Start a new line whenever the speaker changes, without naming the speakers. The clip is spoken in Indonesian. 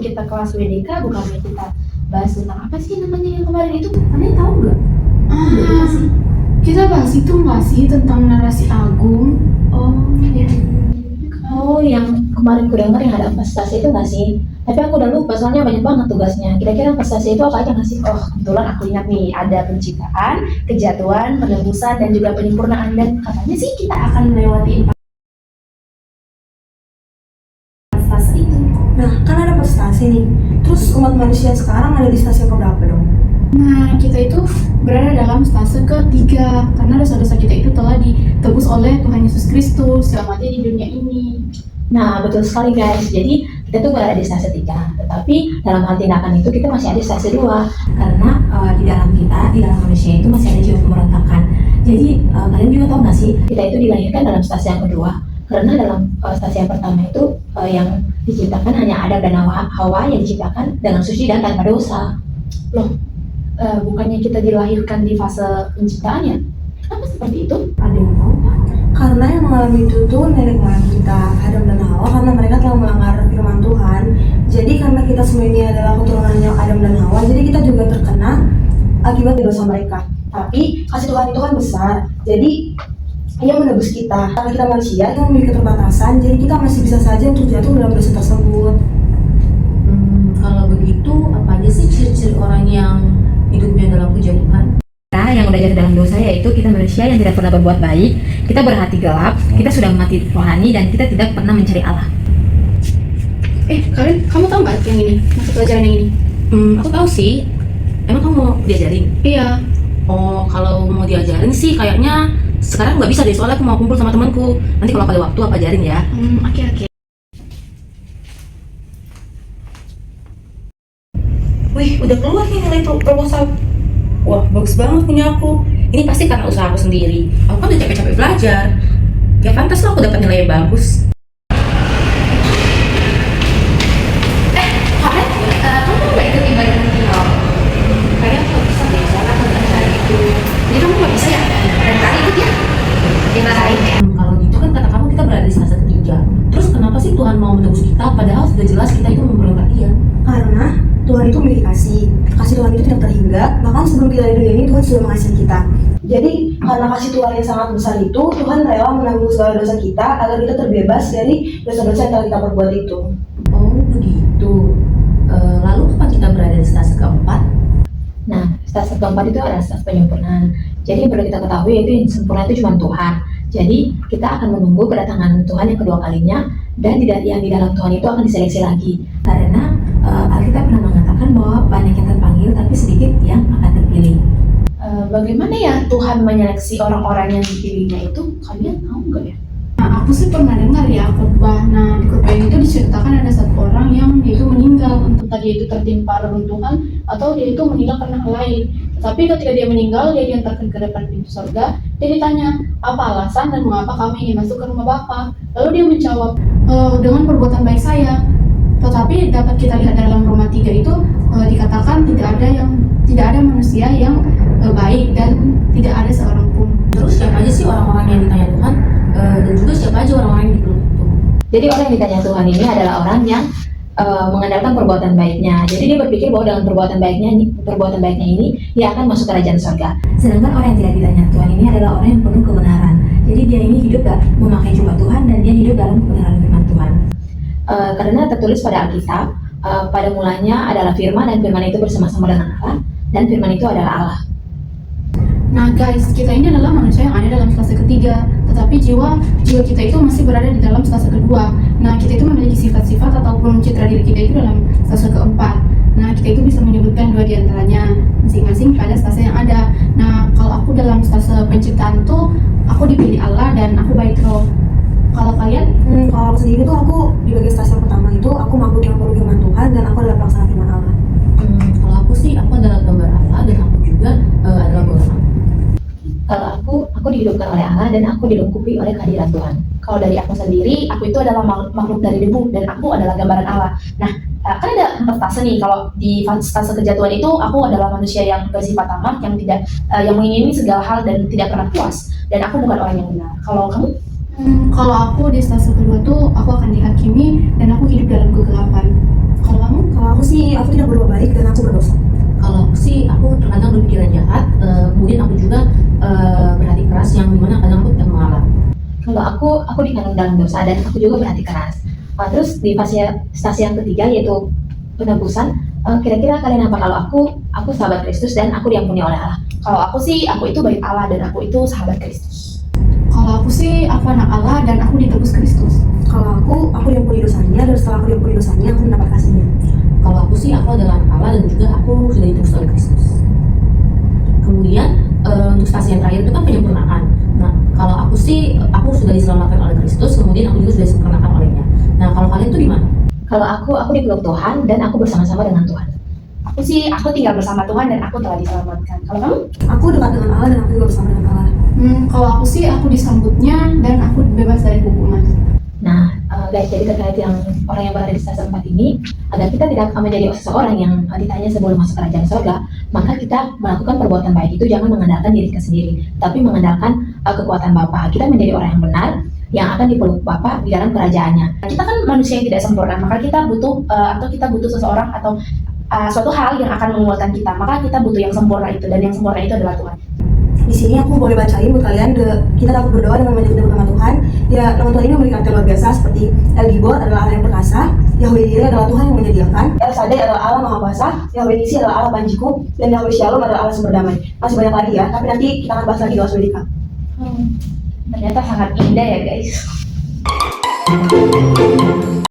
kita kelas WDK bukannya kita bahas tentang apa sih namanya yang kemarin itu? Kalian tahu nggak?
Ah, kita bahas itu nggak sih tentang narasi agung?
Oh, ya. Oh, yang kemarin ku dengar yang ada prestasi itu nggak sih? Tapi aku udah lupa soalnya banyak banget tugasnya. Kira-kira prestasi itu apa aja nggak sih? Oh, kebetulan aku ingat nih, ada penciptaan, kejatuhan, penebusan, dan juga penyempurnaan. Dan katanya sih kita akan melewati empat fase itu.
Nah, kan ada prestasi nih. Terus umat manusia sekarang ada di stasiun keberapa dong?
Nah, kita itu berada dalam stase ketiga karena dosa-dosa kita itu telah ditebus oleh Tuhan Yesus Kristus yang mati di dunia ini.
Nah, betul sekali guys. Jadi kita tuh berada di stase 3, tetapi dalam hal tindakan itu kita masih ada di stase 2. Karena di dalam kita, di dalam manusia itu masih ada jiwa pemberontakan. Jadi kalian juga tahu nggak sih, kita itu dilahirkan dalam stase yang kedua. Karena dalam stase yang pertama itu yang diciptakan hanya Adam dan Hawa yang diciptakan dengan suci dan tanpa dosa. Loh, bukannya kita dilahirkan di fase penciptaan ya? Kenapa seperti itu?
Ada yang tahu? Karena yang mengalami itu tuh nenek moyang kita, Adam dan Hawa, karena mereka telah melanggar firman Tuhan. Jadi karena kita semua ini adalah keturunannya Adam dan Hawa, jadi kita juga terkena akibat dosa mereka. Tapi kasih Tuhan itu kan besar, jadi Ia menebus kita. Karena kita manusia yang memiliki keterbatasan, jadi kita masih bisa saja untuk jatuh dalam dosa tersebut.
Kalau begitu, apa aja sih ciri-ciri orang yang hidupnya dalam puja Tuhan?
Kita yang udah jatuh dalam dosa yaitu kita manusia yang tidak pernah berbuat baik, kita berhati gelap, kita sudah mati rohani dan kita tidak pernah mencari Allah.
Kamu tahu nggak yang ini? Mata pelajaran yang ini?
Aku tahu sih. Emang kamu mau diajarin?
Iya.
Oh, kalau mau diajarin sih kayaknya sekarang nggak bisa deh, soalnya aku mau kumpul sama temanku. Nanti kalau ada waktu aku ajarin ya.
Oke.
Wih, udah keluar nih nilai proposal. Wah, bagus banget punya aku. Ini pasti karena usaha aku sendiri. Aku kan udah capek-capek belajar. Ya pantas lah aku dapat nilai bagus.
Kalian, kamu nggak ikut ibadah nanti loh? Kalian nggak bisa deh, soalnya aku nggak hari itu. Jadi kamu nggak bisa ya? Dan kali ikut ya? Yang lain ya?
Kalau gitu kan kata kamu kita berada di fase ketiga. Terus kenapa sih Tuhan mau menebus kita padahal sudah jelas kita itu memberontak Dia?
Karena Tuhan itu memiliki kasih Tuhan itu tidak terhingga, bahkan sebelum kita di dunia ini Tuhan sudah mengasihi kita. Jadi karena kasih Tuhan yang sangat besar itu, Tuhan rela menanggung segala dosa kita agar kita terbebas dari dosa-dosa yang telah kita perbuat itu.
Oh begitu. Lalu kapan kita berada di stase keempat?
Nah, stase keempat itu adalah stase penyempurnaan. Jadi yang perlu kita ketahui yaitu yang sempurna itu cuma Tuhan. Jadi kita akan menunggu kedatangan Tuhan yang kedua kalinya, dan yang di dalam Tuhan itu akan diseleksi lagi. Karena Alkitab pernah mengatakan bahwa banyak yang terpanggil tapi sedikit yang akan terpilih. Bagaimana ya Tuhan menyeleksi orang-orang yang dipilihnya itu? Kalian tahu nggak ya?
Nah, aku sih pernah dengar ya khotbah. Nah, di khotbah itu diceritakan ada satu orang yang dia itu meninggal, entah dia itu tertimpa reruntuhan atau dia itu meninggal karena hal lain. Tetapi ketika dia meninggal, dia diantarkan ke depan pintu surga. Dia ditanya, apa alasan dan mengapa kami ingin masuk ke rumah Bapa? Lalu dia menjawab, dengan perbuatan baik saya. Tetapi dapat kita lihat dalam Roma 3 itu dikatakan tidak ada manusia yang baik dan tidak ada seorang pun.
Terus siapa aja sih orang-orang yang ditanya Tuhan? Dan juga siapa aja orang-orang yang dipeluk Tuhan?
Jadi orang yang ditanya Tuhan ini adalah orang yang mengandalkan perbuatan baiknya. Jadi dia berpikir bahwa dengan perbuatan baiknya ini dia akan masuk kerajaan surga. Sedangkan orang yang tidak ditanya Tuhan ini adalah orang yang penuh kebenaran. Jadi dia ini hidup memakai jubah Tuhan dan dia hidup dalam kebenaran firman Tuhan. Karena tertulis pada Alkitab, pada mulanya adalah firman dan firman itu bersama-sama dengan Allah dan firman itu adalah Allah.
Nah guys, kita ini adalah manusia yang ada dalam stase ketiga, tetapi jiwa kita itu masih berada di dalam stase kedua. Nah, kita itu memiliki sifat-sifat ataupun citra diri kita itu dalam stase keempat. Nah, kita itu bisa menyebutkan 2 diantaranya masing-masing pada stase yang ada. Nah, kalau aku dalam stase penciptaan tuh, aku dipilih Allah dan aku baik roh. Kalau kalian?
Kalau aku sendiri tuh aku di bagian stasiun pertama itu aku mampu dengan firman Tuhan dan aku adalah pelaksana firman Allah.
Kalau aku sih aku adalah gambar Allah dan aku juga adalah golongan.
Kalau aku dihidupkan oleh Allah dan aku dilengkapi oleh kehadiran Tuhan. Kalau dari aku sendiri, aku itu adalah makhluk dari debu dan aku adalah gambaran Allah. Nah, kan ada 4 fase nih. Kalau di fase kejatuhan itu, aku adalah manusia yang bersifat tamak, yang mengingini segala hal dan tidak pernah puas. Dan aku bukan orang yang benar. Kalau kamu?
Kalau aku di stase kedua tuh, aku akan dihakimi dan aku hidup dalam kegelapan. Kalau kamu?
Kalau
Kalau aku dikandung dalam dosa dan aku juga berhati keras. Terus di stasi yang ketiga yaitu penebusan. Kira-kira kalian apa kalau aku sahabat Kristus dan aku diampuni oleh Allah?
Kalau aku sih, aku itu baik Allah dan aku itu sahabat Kristus. Kalau aku sih, aku anak Allah dan aku ditebus Kristus.
Kalau aku diampuni dosanya, dan setelah aku diampuni dosanya, aku mendapat kasihnya.
Kalau aku sih, aku adalah anak Allah dan juga aku sudah ditebus oleh Kristus. Kemudian untuk stasi yang terakhir itu kan penyempurnaan. Nah, kalau aku sih, aku sudah diselamatkan oleh Kristus, kemudian aku juga sudah disempurnakan olehnya. Nah, kalau kalian tuh di mana?
Kalau aku dipeluk Tuhan dan aku bersama-sama dengan Tuhan.
Aku sih, aku tinggal bersama Tuhan dan aku telah diselamatkan. Kalau kamu?
Aku dekat dengan Allah dan aku juga bersama dengan Allah.
Kalau aku sih, aku disambutnya dan aku bebas dari hukuman.
Nah, guys, jadi terkait yang orang yang berada di stasi 4 ini, agar kita tidak menjadi seseorang yang ditanya sebelum masuk kerajaan surga, maka kita melakukan perbuatan baik itu jangan mengandalkan diri kita sendiri, tapi mengandalkan kekuatan Bapa. Kita menjadi orang yang benar, yang akan dipeluk Bapa di dalam kerajaannya.
Kita kan manusia yang tidak sempurna, maka kita butuh seseorang atau suatu hal yang akan menguatkan kita. Maka kita butuh yang sempurna itu, dan yang sempurna itu adalah Tuhan.
Di sini aku boleh bacain buat kalian, kita dapat berdoa dengan menyebut nama Tuhan. Ya, nama Tuhan ini memiliki arti luar biasa seperti El Gibor adalah Allah yang perkasa, Yahweh Jireh adalah Tuhan yang menyediakan, El Shaddai adalah Allah Maha Kuasa, Yahweh Nisi adalah Allah Panjiku, dan Yahweh Shalom adalah Allah sumber damai. Masih banyak lagi ya, tapi nanti kita akan bahas lagi doa Swedika.
Ternyata sangat indah ya guys.